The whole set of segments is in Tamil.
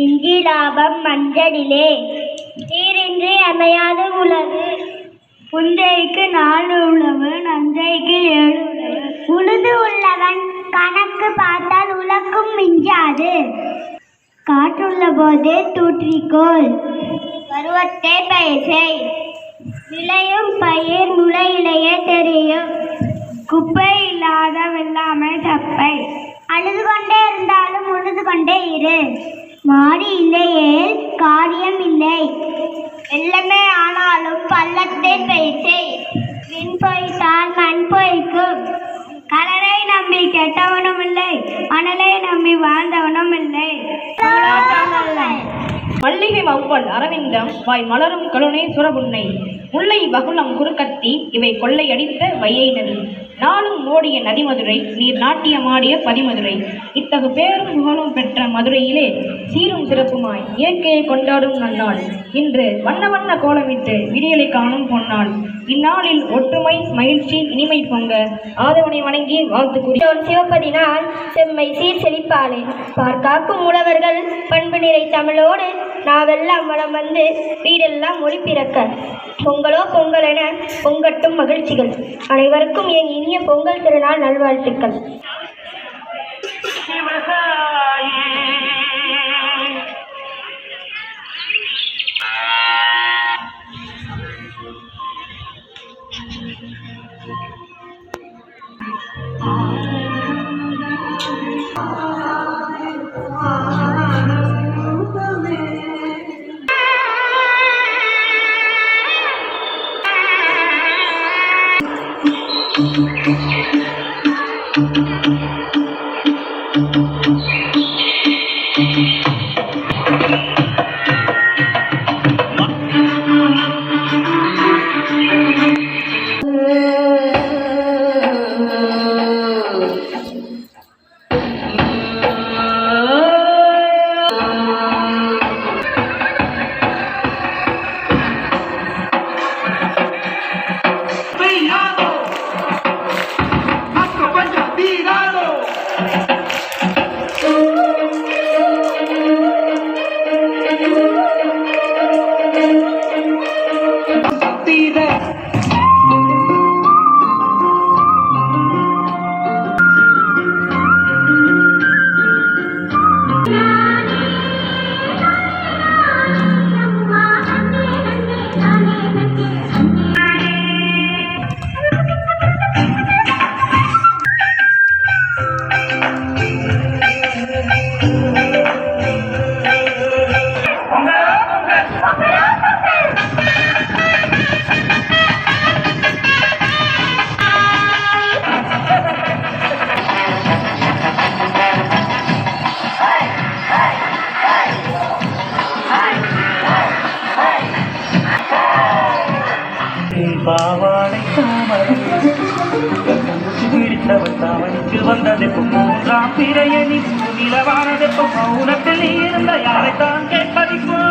இங்கிலாபம் மஞ்சளிலே நீரின்றி அமையாத உலகு புஞ்சைக்கு 4 உழவு நஞ்சைக்கு 7 உழவு உழுது உள்ளவன் கணக்கு பார்த்தால் உலக்கும் மிஞ்சாது காற்றுள்ள போதே தூற்றிக்கோள் பருவத்தை பயிர் செய் விளையும் பயிர் முளையிலேயே தெரியும் குப்பை இல்லாத வெள்ளாமை சப்பை அழுது கொண்டே இருந்தாலும் உழுது கொண்டே இரு மாறி இல்லையே காரியம் இல்லை வெள்ளமே ஆனாலும் பள்ளத்தை பயிற்சி விண் பொய்த்தால் மண் பொய்க்கும் கடலை நம்பி கெட்டவனும் இல்லை மணலை நம்பி வாழ்ந்தவனும் இல்லை மல்லிகை வௌவல் அரவிந்தம் வாய் மலரும் கருணை சுரபுன்னை முல்லை வகுளம் குறுக்கத்தி இவை கொள்ளையடித்த வையை நதி நாளும் ஓடிய நதிமதுரை நீர் நாட்டியமாடிய பதிமதுரை இத்தகு பேரும் புகழும் பெற்ற மதுரையிலே சீரும் சிறப்புமாய் இயற்கையை கொண்டாடும் நன்னாள் இன்று வண்ண வண்ண கோலமிட்டு விடியலை காணும் பொன்னாள் இந்நாளில் ஒற்றுமை மகிழ்ச்சி இனிமை பொங்க ஆதவனை வணங்கி வாழ்த்து கூறியோர் சிவப்பதி நாள் செம்மை சீர் செழிப்பாளே பார்க்காக்கும் உழவர்கள் பண்பு நிறை தமிழோடு நாவெல்லாம் வளம் வந்து வீடெல்லாம் மொழி பிறக்க பொங்கலோ பொங்கல் என பொங்கட்டும் மகிழ்ச்சிகள் அனைவருக்கும் என் இனிய பொங்கல் திருநாள் நல்வாழ்த்துக்கள். இறையனி நிலவானது மௌனத்தில் இருந்த யாரைத்தான் கேட்பதிப்போ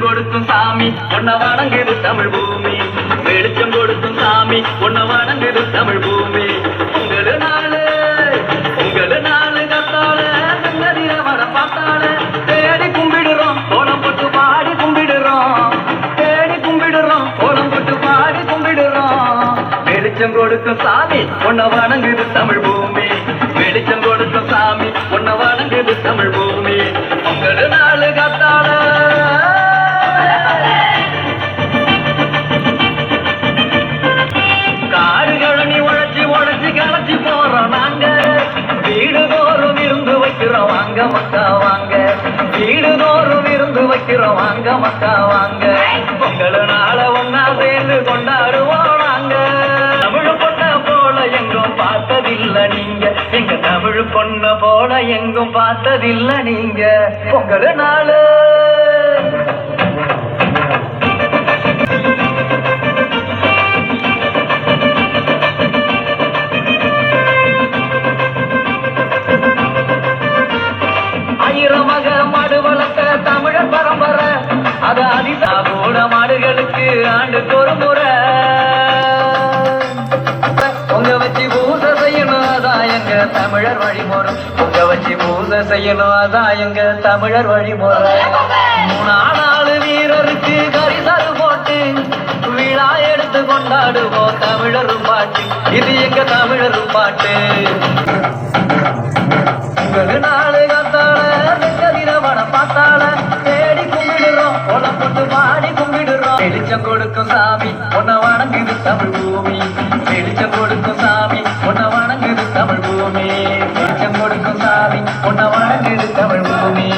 கொடுக்கும் சாமி உன்னை வணங்குது தமிழ் பூமி, வெளிச்சம் கொடுக்கும் சாமி உன்னை வணங்குது தமிழ் பூமி. உங்களு நாளு கத்தால சங்கதிர வர பார்த்தால தேடி கும்பிடுறோம், கோலம் போட்டு பாடி கும்பிடுறோம், தேடி கும்பிடுறோம், கோலம் போட்டு பாடி கும்பிடுறோம். வெளிச்சம் கொடுக்கும் சாமி உன்னை வணங்குது தமிழ் பூமி, வெளிச்சம் கொடுக்கும் சாமி உன்னை வணங்குது தமிழ் பூமி. உங்களு நாளு கத்தால வீடுதோறும் இருந்து வைக்கிறோம் வாங்க மக்கா வாங்க, வீடுதோறும் இருந்து வைக்கிறோம் வாங்க மக்கா வாங்க. பொங்கல் நாள ஒன்னா சேர்ந்து கொண்டாடுவோம் நாங்க. தமிழ் பொண்ண போல எங்கும் பார்த்ததில்லை நீங்க, எங்க தமிழ் பொண்ண போல எங்கும் பார்த்ததில்லை நீங்க. பொங்கல் நாளு தமிழர் பரம்பரை அது அதிசாபோட மாடுகளுக்கு ஆண்டுக்கு ஒரு முறை பொங்க வச்சு பூசை செய்யணும், அதான் எங்க தமிழர் வழிமுறை. பொங்க வச்சு பூசை செய்யணும், அதான் எங்க தமிழர் வழிமுறை. 3 வீரருக்கு கரிசல் போட்டு விழா எடுத்து கொண்டாடுவோம் தமிழர் பாட்டு, இது எங்க தமிழர் பாட்டு. நாளு கத்தால பார்த்தால தேடி கும்பிடுறோம், கோலம் போட்டு பாடி கும்பிடுறோம். வெளிச்சம் கொடுக்கும் சாமி உன்னை வணங்குது தமிழ் பூமி, வெளிச்சம் கொடுக்கும் சாமி உன்னை வணங்குது தமிழ் பூமி, வெளிச்சம் கொடுக்கும் சாமி உன்னை வணங்குது தமிழ் பூமி.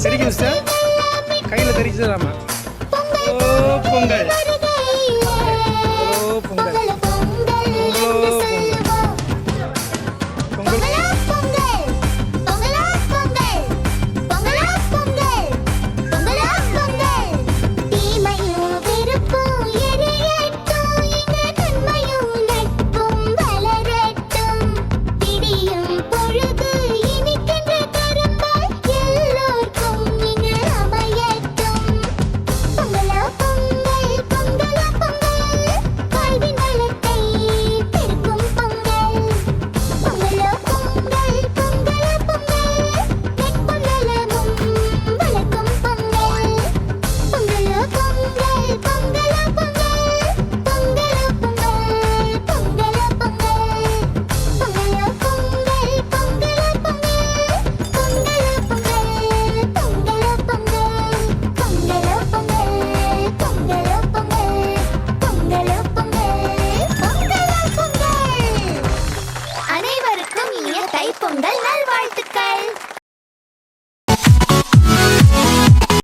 தெரிக்க வச்சா கையில் தெரிச்சுதாமா. ஓ பொங்கல்.